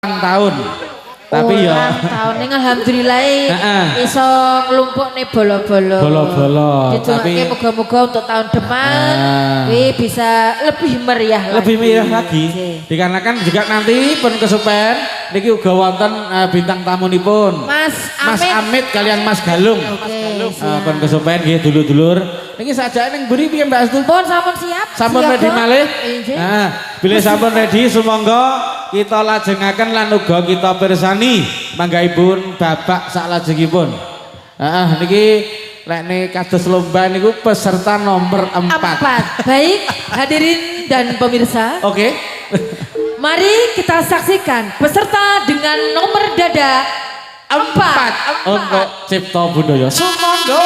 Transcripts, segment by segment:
tahun. Tapi ya tahun ini alhamdulillah iso nglumpukne bolo-bolo. Bolo-bolo. Tapi moga-moga untuk tahun depan bisa lebih meriah lebih meriah lagi. Dikarenakan juga nanti pun kesupen niki uga wonten bintang tamunipun. Mas Amit kalian Mas Galung. Pun kesupen nggih dulur-dulur. Niki sajake ning mburi piye Mbak Astu? Pun sampun siap. Sampun ready malih? Nah, bilih sampun ready sumangga kita lajengaken lan uga kita pirsani manggahipun babak saklajengipun. Niki lekne kados lomba niku peserta nomor 4. Baik, hadirin dan pemirsa. Oke. Mari kita saksikan peserta dengan nomor dada 4 untuk Cipta Budaya. Sumangga.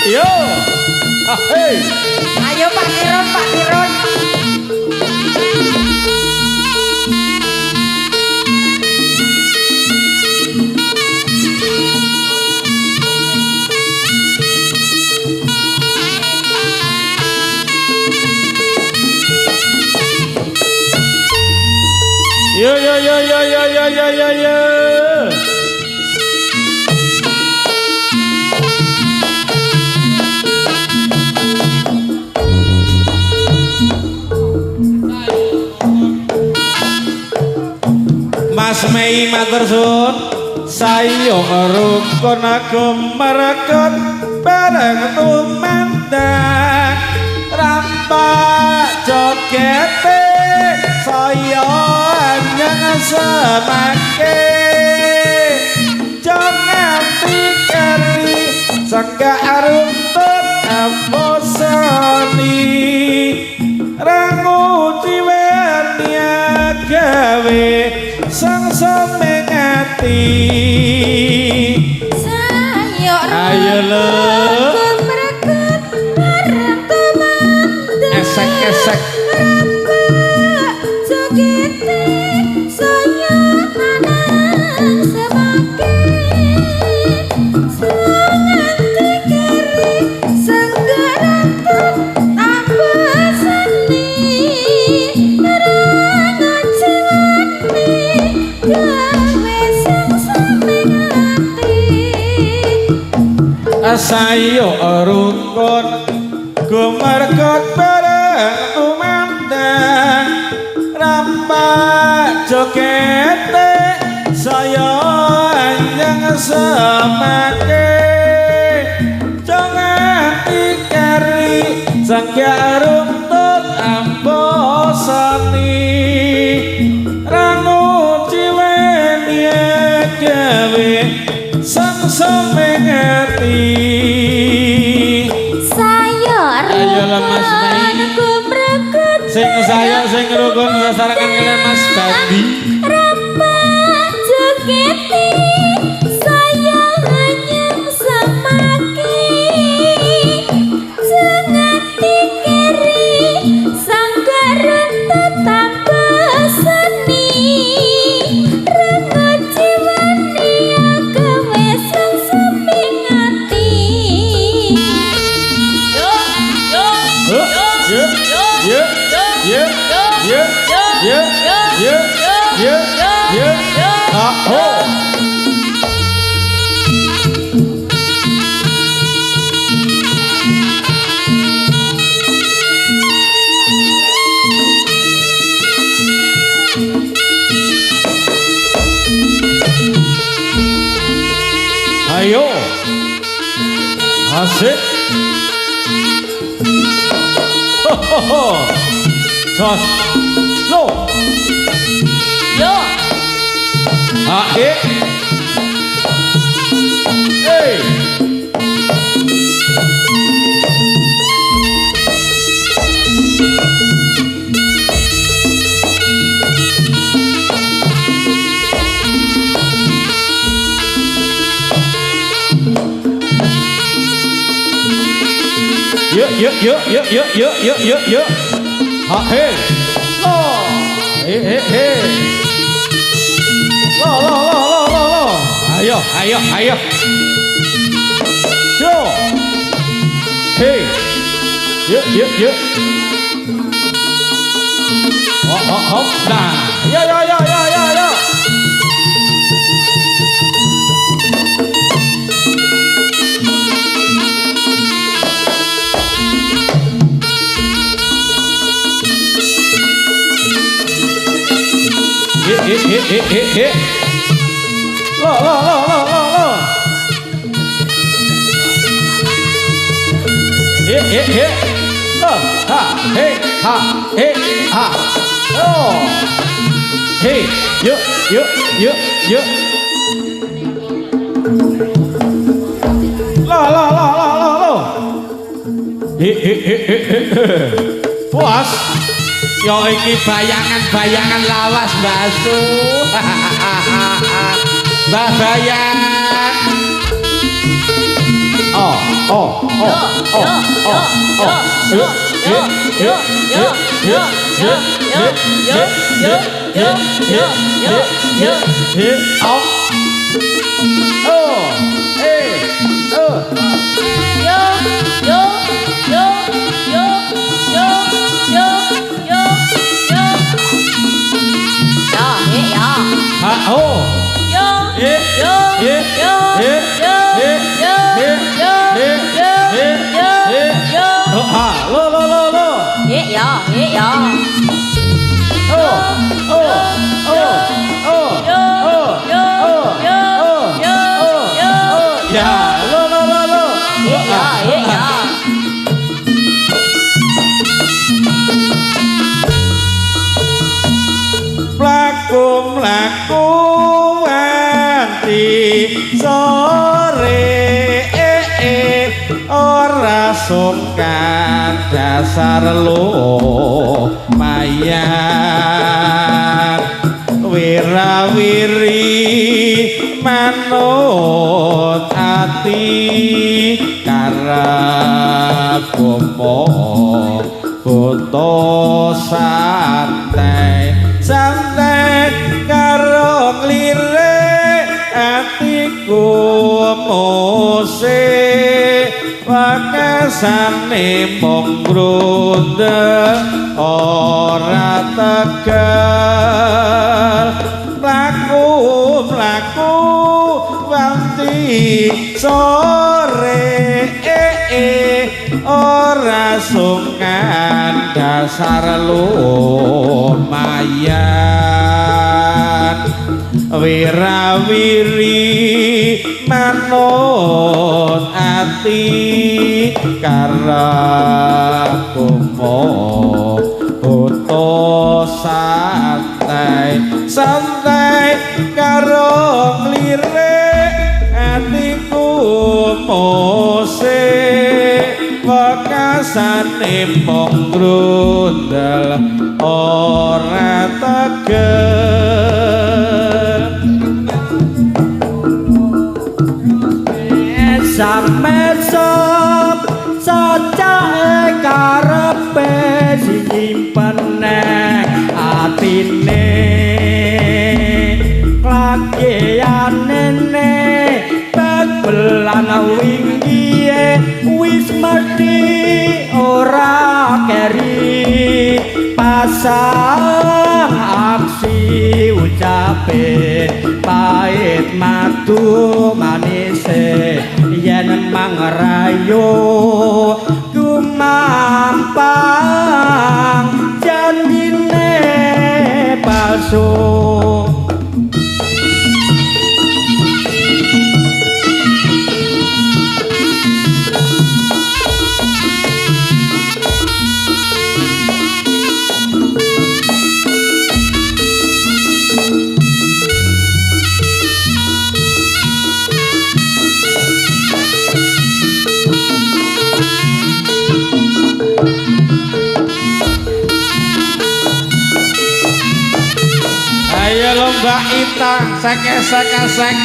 Yo, hey. Ayo Pak Kiron, Pak Kiron. Yo. Mas Mei matur suwun sayo rukun merekut bareng tumandang rampak jogete saya nyang semake jangan pikiri sangga runtut ambosani rangu ciwenya gawe sang semengati Sayo ayo lo merekut bareng tumandang esek jogete saya nanang semake sangat dikeri senggarantut ambasani nerangan jiwani gawe sang semengati sayo rukun gumerkut bareng tumandang rampak jogete saya yang semake jangan pikiri sangga runtut ambosani rangu ciweni gawe sang semengati ayolah Mas Mei sing saya sing rukun sasarangan kalian Mas Bandi rampak jogete saya hanya semake jangan dikiri sanggaran tetap seni rengot jiwani gawe sang semengati ayo asik Jos lo yo ae hey Yuk. Ha hey. Lo. Hey. Lo. Ayo. Yuk. Hop. Nah, yo. Hit. Lo. Hit. Lo. Ha. Oh. Hey. Yuk. Lo. Puas. Yo iki bayangan lawas basu. Mbah bayang. Oh. Mlaku nganti sore ora sungkan dasar lumayan wirawiri manut ati karep ngomong foto santai karo nglirik atiku mose wakasane mung grondel ora tegal mlaku wanti sore ora sungkan dasar lumayan wirawiri manut ati karep kumuk foto santai karo nglirik atiku mose wakasane mung grondel ora tegel samesop sacahe karepe simpen nang atine klagyane belan wingi wis mesti ora keri pasang aksi ucape pahit madu manise yen mangrayo gumampang janjine palsu Mbak Ita sek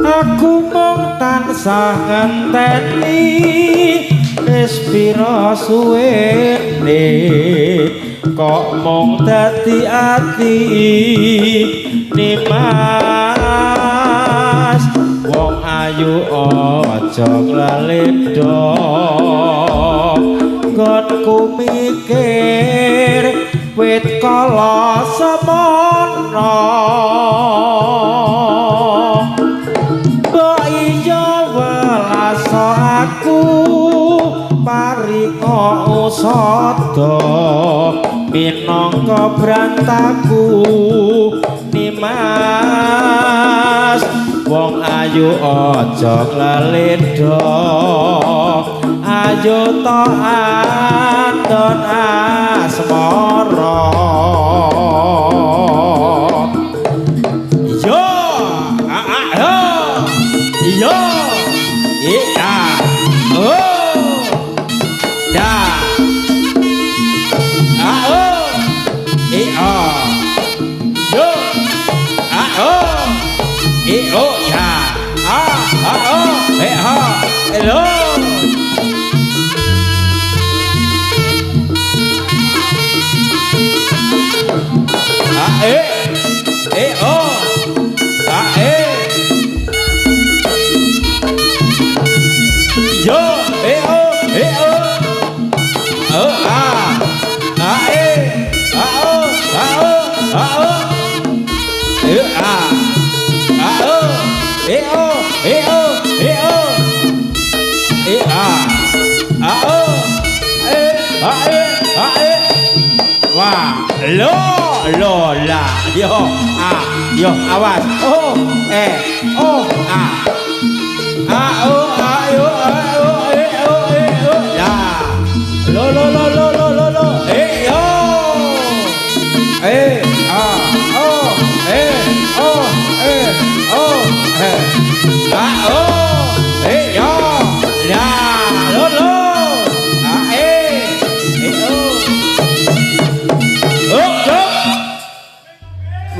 aku mung tansah ngenteni wis pira suwene kok mung dadi ati Nimas wong ayu aja nglalendo nggonku mikir wit kala semono mbok iya welas aku paringa usada minangka brantaku Nimas wong ayu aja nglalendo ayo to andon asmara yo yo iya oh da yo oh ya hello yo wah lo la yo awas ya lo yo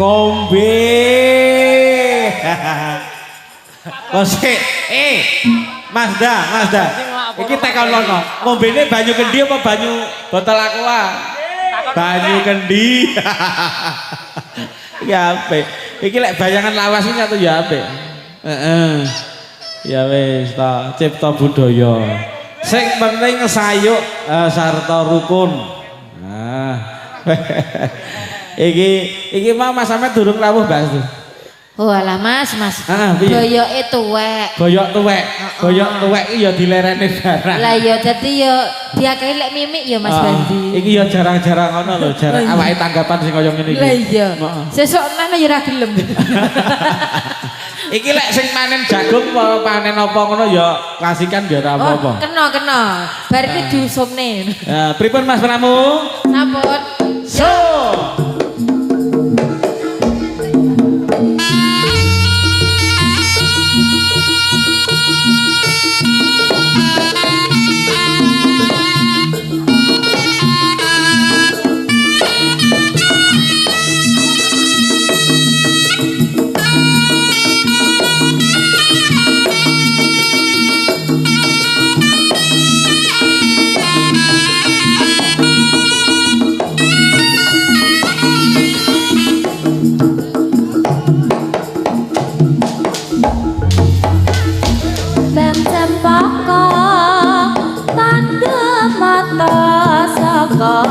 ngombe Kose Mazda iki tekan lono ngombene banyu kendi apa banyu botol aqua banyu kendi ya apik iki lek bayangan lawas iki atau ya apik ya wis ta cipta budaya sing penting sayuk sarta rukun iki mah Mas sampe durung rawuh Mbak. Oh alah Mas. Boyoke tuwek. Boyok tuwek iki ya dilereni barang. Lah ya dadi ya diakehi lek mimik ya Mas Bandi. Iki ya jarang-jarang ngono lho, jarang awake tanggapan sing kaya ngene iki. Lah iya. Sesuk nang ya ora gelem. Iki lek sing panen jagung apa panen apa ngono ya klasikan biar apa-apa. Kena. Bar iki diusumne. Pripun Mas Pramu? Sampun. So.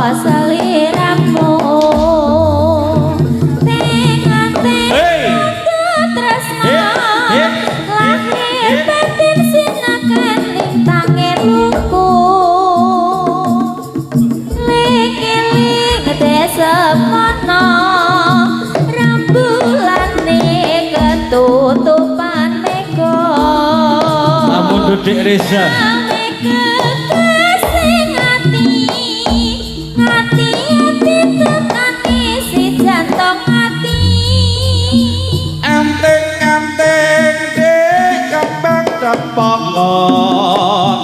Seliramu tresna lahir batin sinaken ing tangi luku ling-ling desemana rambulane ketutupan mega amun Dudik Reza Pokon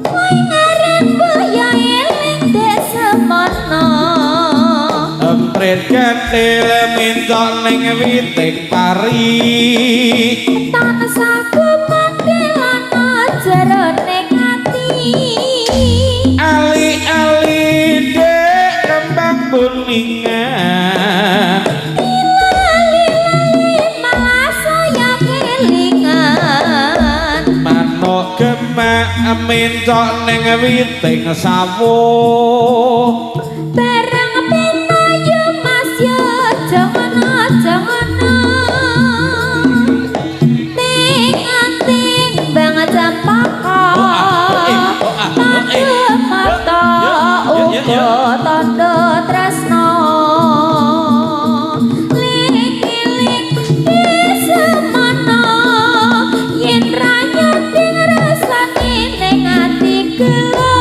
Woi ngaran boyo eling desemana Emprit ketil mintok ning witing pari Tan saku mandelana jerone ati mencok ning witing sawuh barang pinayu mas yo jangan ting anting banget campaka mata uga tanda tresno lik-lik semana yen ra nyating rasane ning ati gelo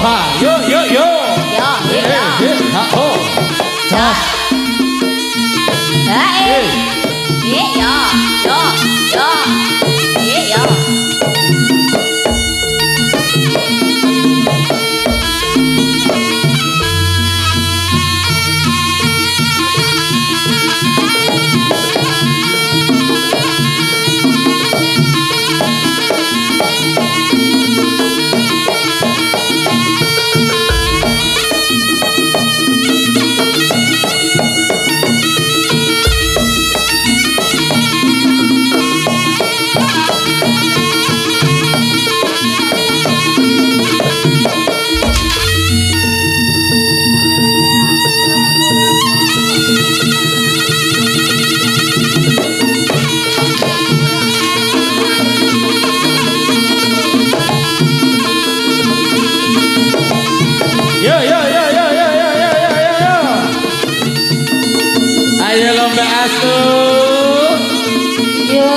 ha yo yo yo ha ho jas ayo lomba asu Yo.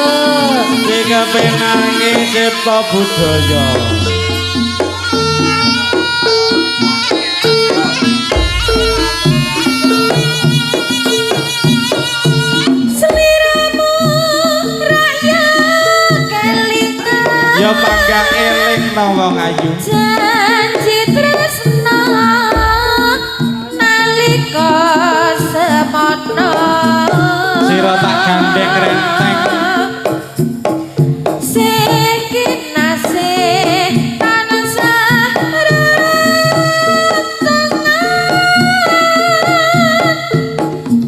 tiga penangi cipta budaya seliramu rakyat kelingan ya panggang eling nang wong ayu janji tresna nalika semono sira tak gandeng renteng sekinasih tansah rerengan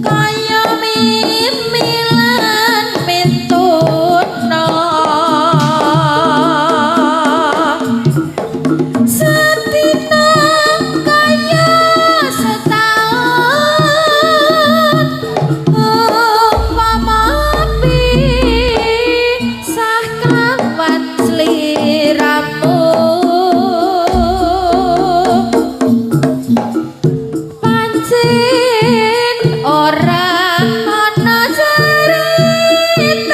kaya mimilan mintuna setina kaya setahun umpama pisah kawat sliramu pancen ora ana caritane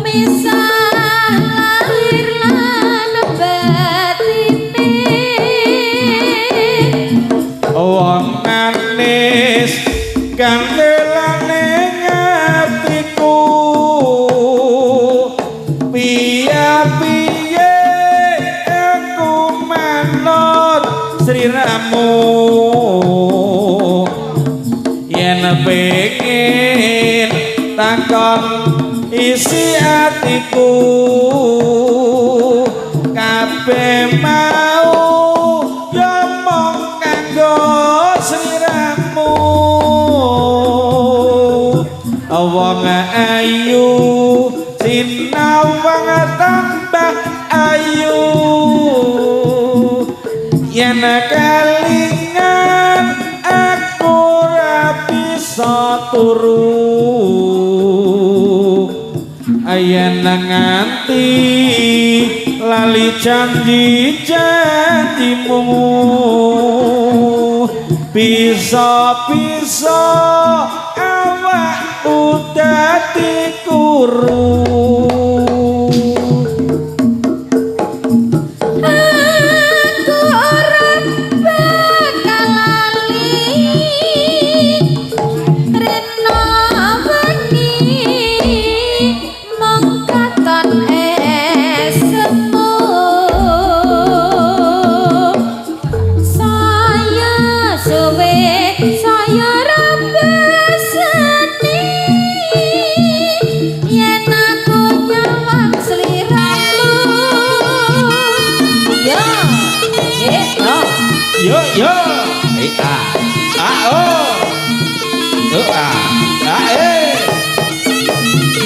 misah lahir lan batine wong manis kandelane ngatiku piye-piye aku manut sliramu yen pengin takon isi atiku kabeh mau ya mong kanggo sliramu wong ayu sinawang tambah ayu yen kelingan aku ra bisa turu ayen nganti lali janji-janjimu bisa-bisa awakku dadi kuru aku ora bakal lali rena wengi mong katon esmu saya suwe saya rambesani yen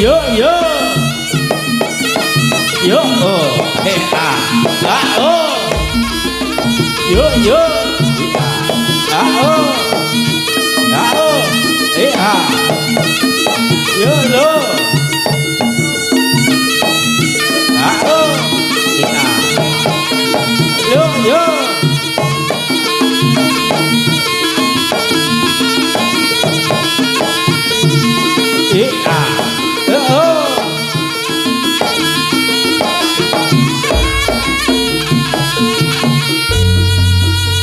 Yo yo. Yo oh. Yo yo. Yo lo. Yo yo.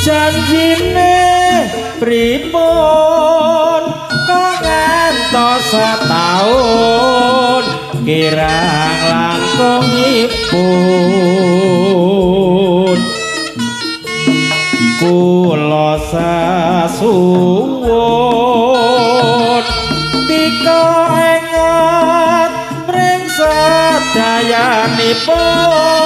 Janjine pripun kok ngantos setahun kirang langkungipun kula sasuwun tika enget mring sedayanipun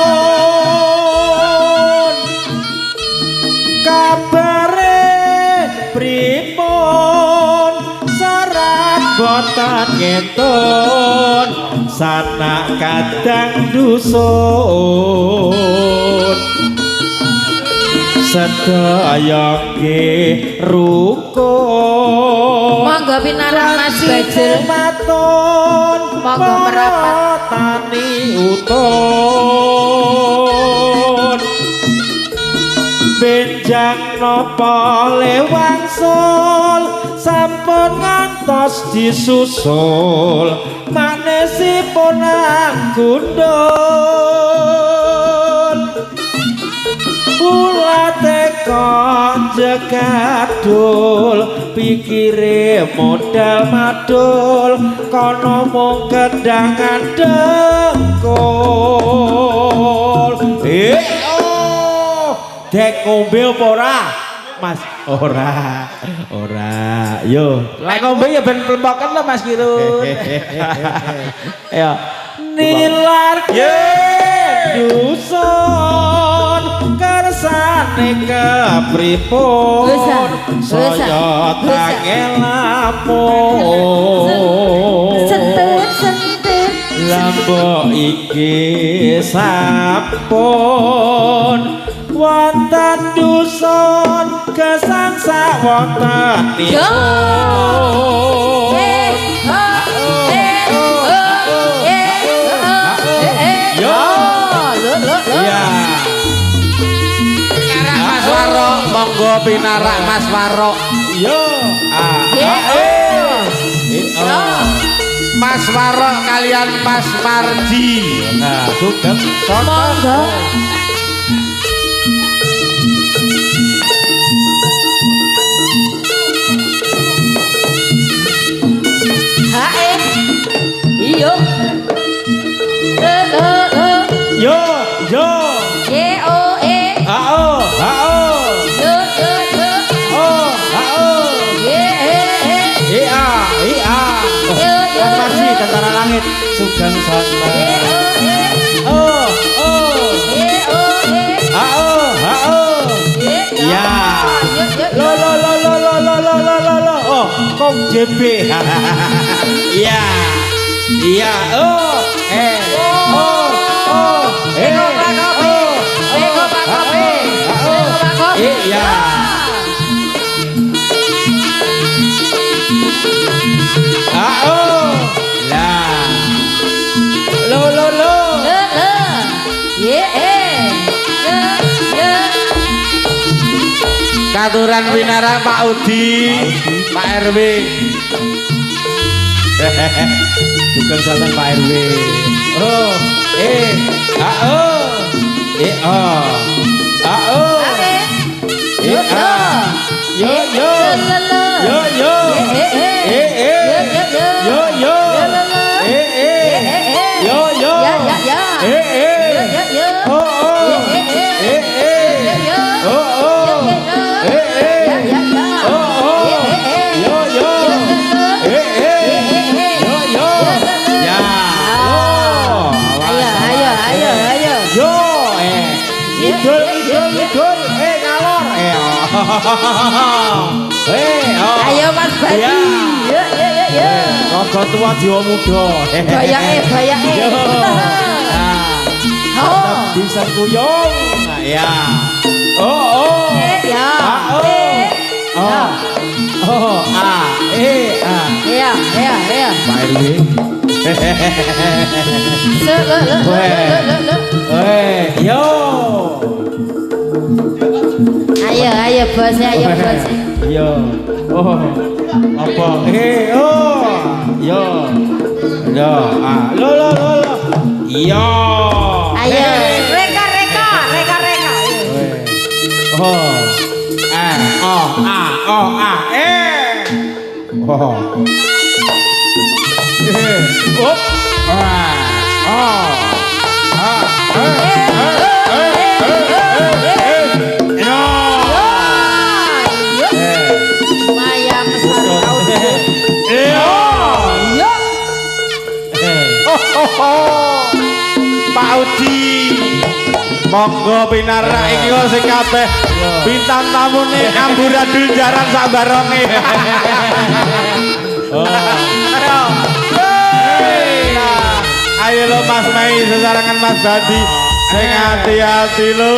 kabare pripun serat boten ngentun sanak kadang dusun sedaya nggih rukun monggo pinarang Mas Bajul matun monggo merapat tani utun benjang napa lewangsul sampun ngantos disusul manesipun anggundul kula teka jegadul pikire modal madul kono mung kendangan dengkul dek ngombe apa ora Mas ora yo lek ngombe ya ben plempoken lho Mas Kirun ya nilar dusun kersane kepripun saya tangelamun Sentut lambok iki sampun wonten dusun kesangsa wonten Mas Waro monggo pinarak Mas Waro yo Mas Waro kalian Mas Marji nah sugeng monggo iyo yo yo Tentara langit sugeng santa ya lo oh kong JB ya iya iya Katuran winara Pak Udi, Pak RW. Sugeng santen Pak RW. Oh, yo yo yo yo idul ngalor Oh. Ayo Mas Badi. Ya. Yuk. Rogo tua jiwa muda. Bayake. Yo. Oh. Tetap bisa kuyung. Nah, ya. Oh. Ya. Oh. Oh. Ah. Ya. Pak RW. Yo. Ayo bos. Yo. Oh. Apa? Oh. Yo. Yo. Ah. Lo. Yo. Ayo. Reka. Oh. Up. Maya mesra kau. Pak Uji, monggo pinarak iki kok sing kabeh bintang tamune amburadul jaran sak baronge. Ayo lo Mas Mei sesarangan Mas Badi sing hati-hati lo.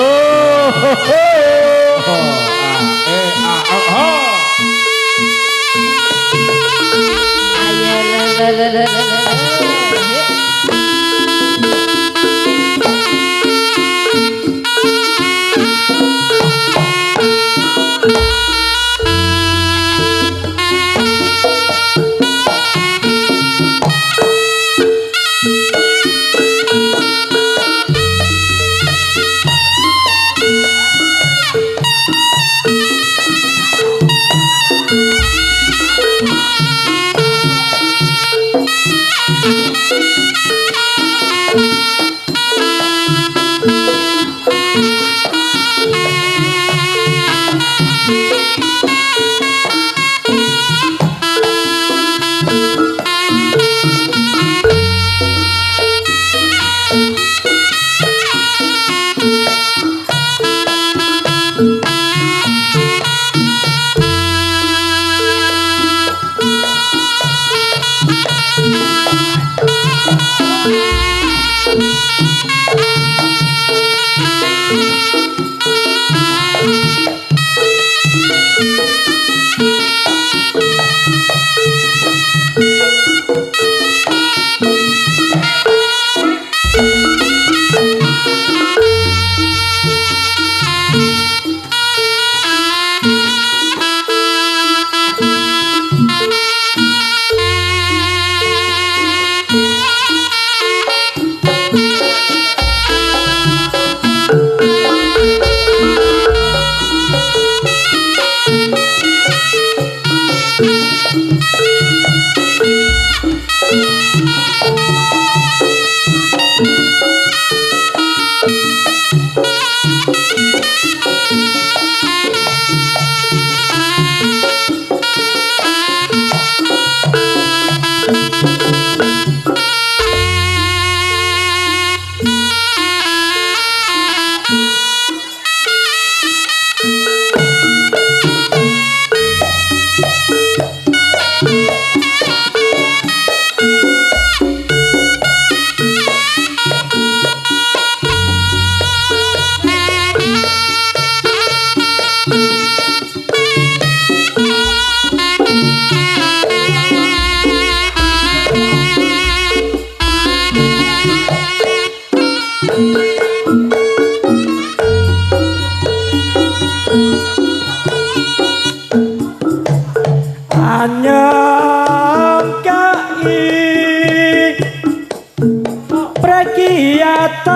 Pregiatan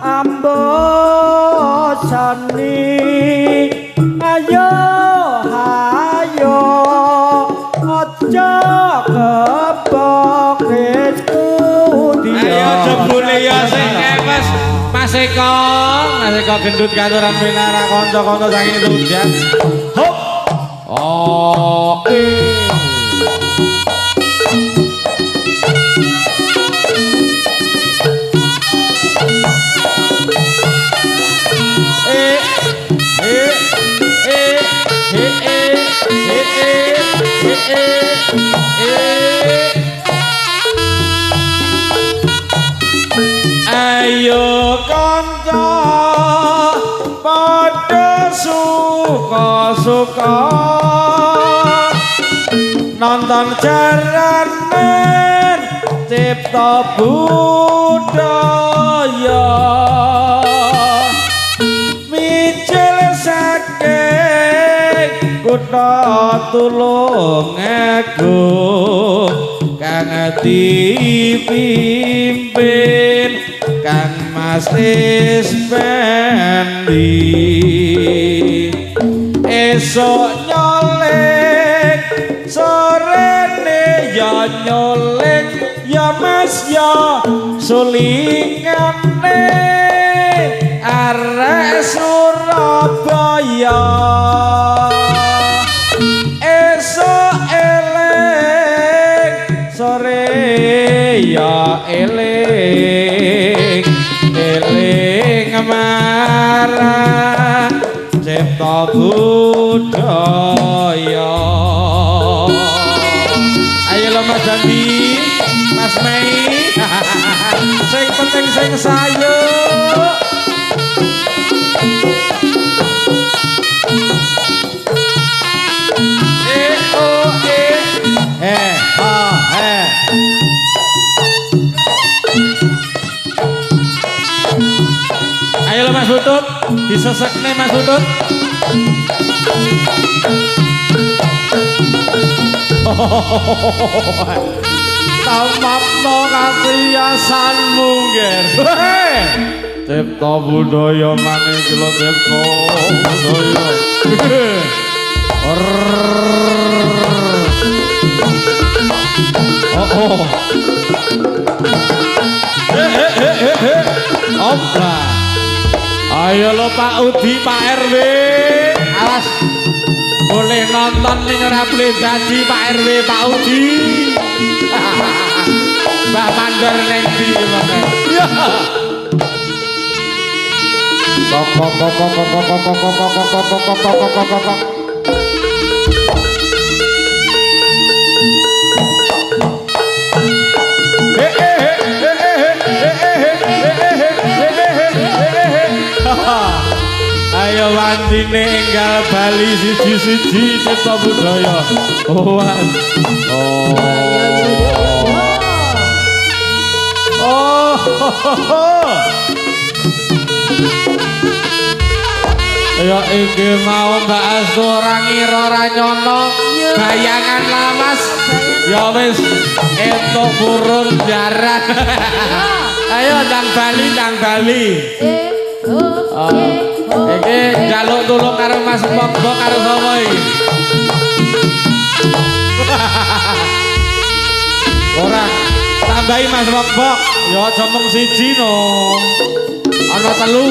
ambosani ayo ojo kebok studio ayo jebule ya sing kepes Mas Eko gendut katuran pinara kanca-kanca saking Tujan hop oh ayo kanca padha suka-suka nonton jaranen cipta budaya micil saking kutha Tulungagung kang dipimpin Kang Mas Ispendi esok nyolek sorene ya nyolek ya Mas ya sulingane arek Surabaya esok elek sore ya elek eling marang cipta budaya ayo lo Mas Dandi Mas Mei sing penting sing sayo ayo lo Mas Butut disesek nih Mas Butut tamapno kapriyasan mungger cipta budaya maneh kula cipta budaya Opla. Ayo lo Pak Udi, Pak RW. Awas. Boleh nonton ning ora boleh dadi Pak RW, Pak Udi. Mbak Mandor ning ndi monggo. Ya. Ayo wandine enggal Bali siji-siji cipta budaya. Oh. Ya iki mau Mbak Astu ora ngira ora nyono bayangan lawas ya wis entuk burung jaran. Ayo ndang Bali. Iki njaluk tulung karo Mas Monggo karo sapa iki? Ora tambahi Mas Monggo ya aja mung siji no. Ana telu.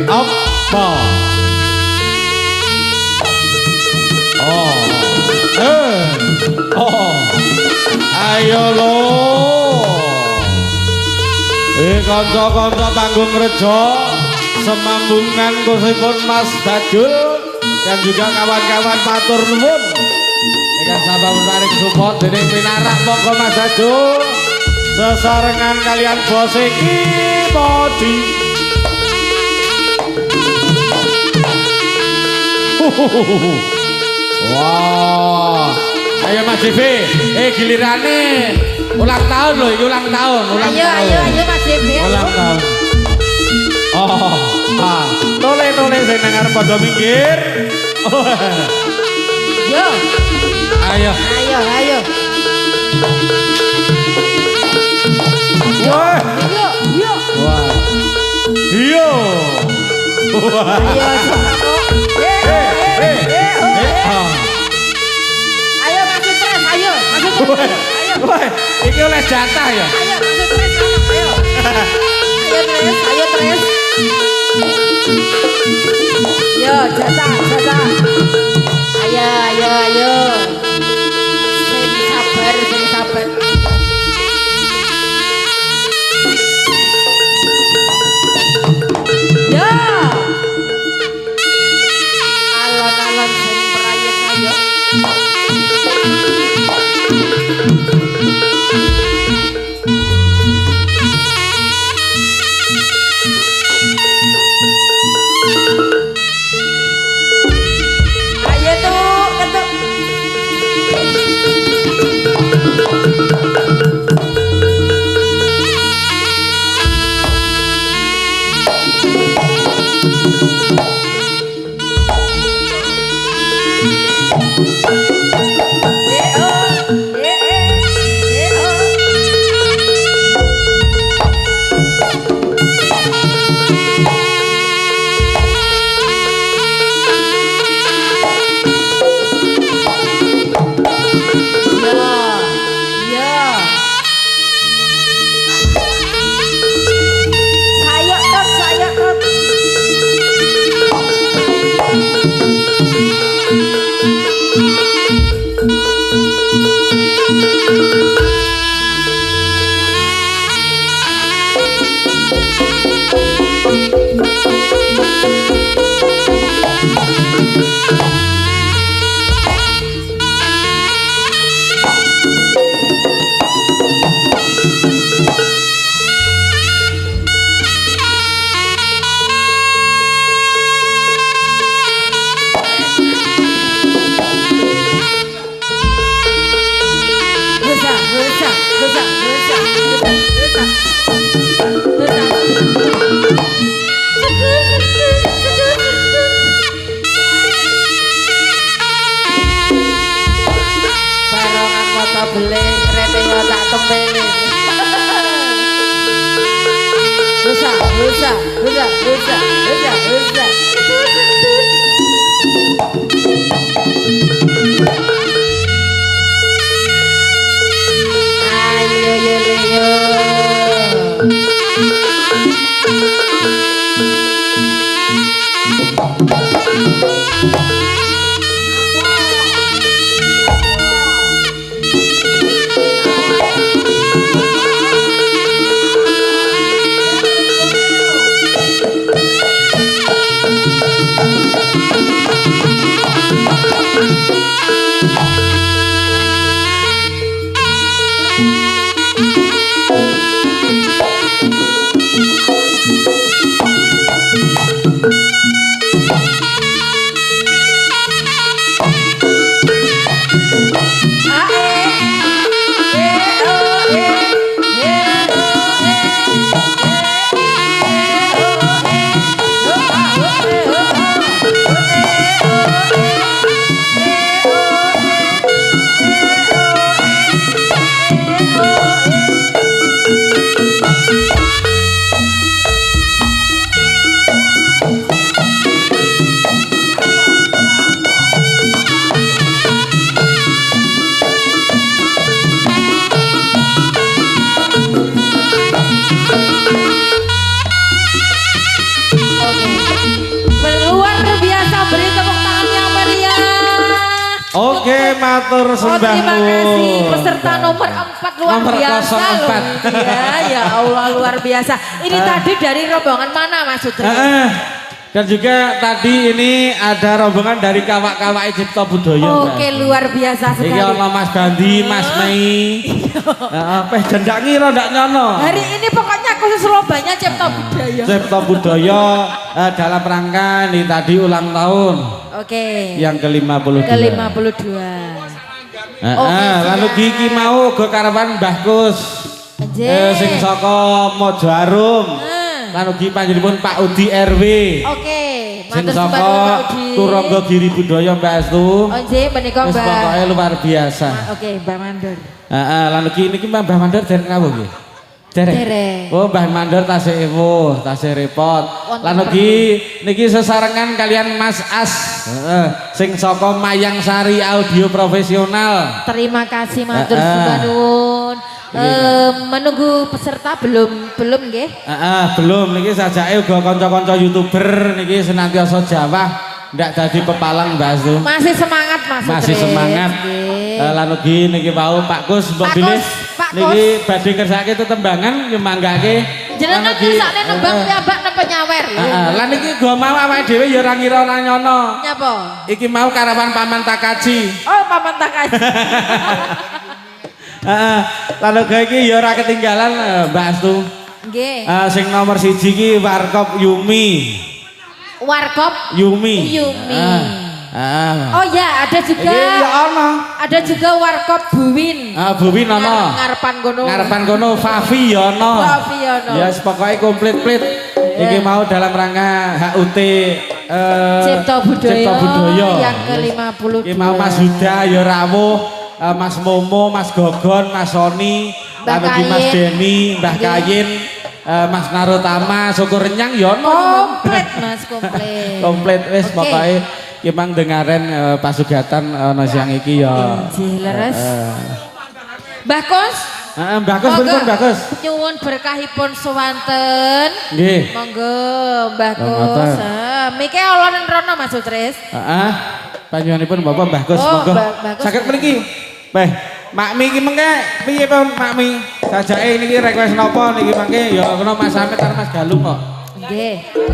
Apa? Ayo lo. Kanca-kanca panggung reja semambungan khususipun Mas Badul dan juga kawan-kawan matur nuwun. Ingkang sampun tarik support dening pinarak monggo Mas Badul sesarengan kalian bos iki Modi. Wah, ayo Mas JV, gilirane ulang tahun loh, ini ulang tahun. Ayo Mas JV. Ulang tahun. Tole saya dengar pada minggir. Yo. Ayo. Wah. Yo. Ayo masuk terus, ayo. Iki oleh jatah ya. Ayo masuk terus, ayo. Ayo terus. Yo jatah. Ayo. Sing sabar. Yo. Alon. Oke, matur sembah. Terima kasih peserta nomor 4 luar Nomor biasa 04. loh. Ya Allah luar biasa. Ini tadi dari rombongan mana Mas Sutri? Dan juga tadi ini ada rombongan dari kawak-kawak Cipta Budaya. Oke, luar biasa sekali. Iki ana Mas Bandi, Mas Mei. Heeh, jendak ngira ndak nyono. Hari ini pokoknya khusus lombanya Cipta Budaya. Cipta Budaya dalam rangka nih tadi ulang tahun. Oke. Yang ke-52. Ke-52. Lalu iki mau go karawan Mbah Kus. Sing saka Mojo Arum. Lalu iki panjenenganipun Pak Udi RW. Oke. Sing Matur saka sembah Pak Udi. Turangga Giri Budaya Mbak Astu. Nggih, menika Wis Mbak. pokoke luar biasa. Oke, Mbak Mandor. Lalu iki niki Mbah Mandor derek rawuh nggih. Derek. Oh, Mbah Mandor tasih ewuh, tasih repot. Lalu niki sesarengan kalian Mas As. Sing saka Mayang Sari Audio Profesional. Terima kasih matur sembah nuwun. Menunggu peserta belum nggih? Belum niki sajake uga kanca-kanca YouTuber niki senantiasa jawah ndak dadi pepalang Mbak Astu. Masih semangat Mas. Masih semangat. Lan ugi niki mau Pak Kus mbok bilih niki badhe kersake tetembangan nyemanggake. Jenengan kersane nembang piyambak napa nyawer. Lan iki go mau awake dhewe ya ora ngira ora nyono. Nyapa? Iki mau karawan Paman Takaji. Oh, Paman Takaji. Lalu iki ya ora ketinggalan Mbak Astu. Nggih. Sing nomor 1 iki Warkop Yumi. Warkop Yumi. Oh ya, ada juga. Ya ana. Ada juga Warkop Buwin. Buwin ana. Ngarepan kono. Ngarepan kono Favi ya ana. Favi ya ana. Ya pokoke komplit-plit. Iki mau dalam rangka HUT Cipta Budaya, Budaya. yang ke-52. Iki mau Mas Huda ya rawuh, Mas Momo, Mas Gogon, Mas Soni, Mbah lalu Mas Kayin. Deni, Mbah Nggih. Kayin, Mas Narotama, Syukur Renyang ya ono. Komplit Mas, komplit. Komplit wis Oke. pokoke ki mang dengaren pasugatan ana siang iki ya. Injih leres. Mbah Kus, Heeh, Mbah Kus pripun Mbah Kus? nyuwun berkahipun sewanten. Nggih. Monggo Mbah Ngoten. Kus. Miki ala rono Mas Sutris. Heeh. Panjenenganipun Bapak Mbah Kus Oh, monggo. Mbah Kus. Saged mriki. Beh, Makmi iki mengke piye pun Makmi? Sajake niki request napa niki mangke ya kena Mas Amit karo Mas Galung kok. Nggih.